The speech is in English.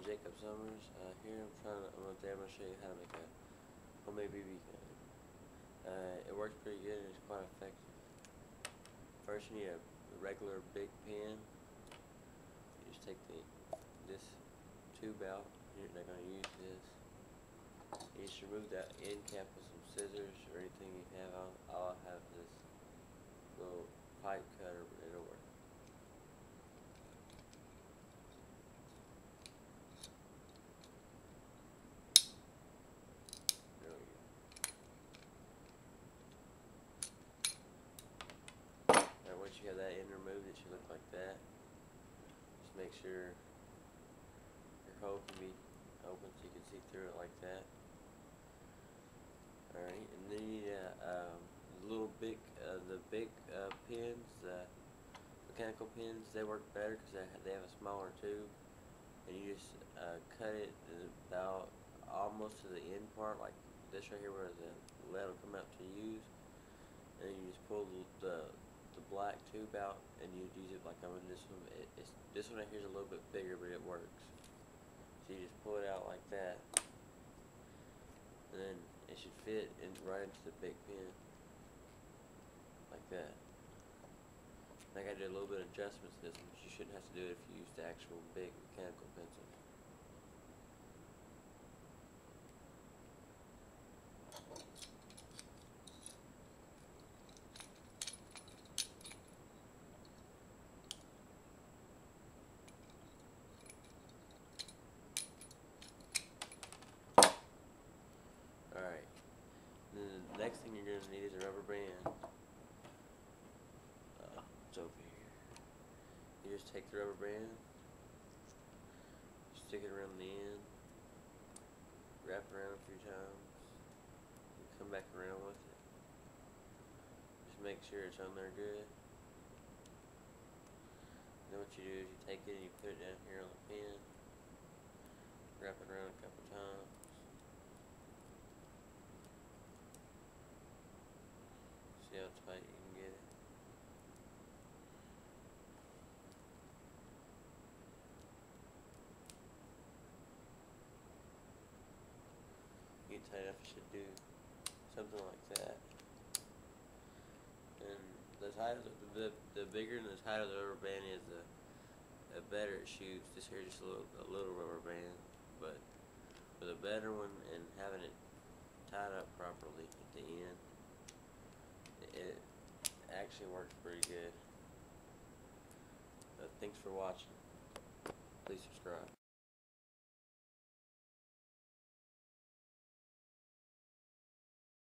Jacob Summers. Here I'm gonna show you how to make a homemade BB gun. It works pretty good and it's quite effective. First, you need a regular big pin. You just take this tube out. You're not gonna use this. You just remove that end cap with some scissors or anything you have. I'll have this little pipe cutter, but it'll work. There we go. Now once you have that end removed, it should look like that. Just make sure your hole can be open so you can see through it like that. Alright, and then you need the big pins, mechanical pins. They work better because they have a smaller tube, and you just cut it about almost to the end part, like this right here, where the lead will come out to use, and then you just pull the black tube out, and you use it like I'm in this one. This one right here is a little bit bigger, but it works. So you just pull it out like that, and then it should fit right into the big pin, like that. I think I did a little bit of adjustments to this one, but you shouldn't have to do it if you use the actual big mechanical pencil. Alright, then the next thing you're going to need is a rubber band. It's over here. You just take the rubber band, stick it around the end, wrap it around a few times, and come back around with it. Just make sure it's on there good. Then what you do is you take it and you put it down here on the pin, wrap it around a couple times. See how tight you can get it. Get tight enough, it should do something like that. And the bigger and the tighter the rubber band is, the better it shoots. This here is just a little rubber band, but with a better one and having it tied up properly at the end, it actually works pretty good. Thanks for watching. Please subscribe.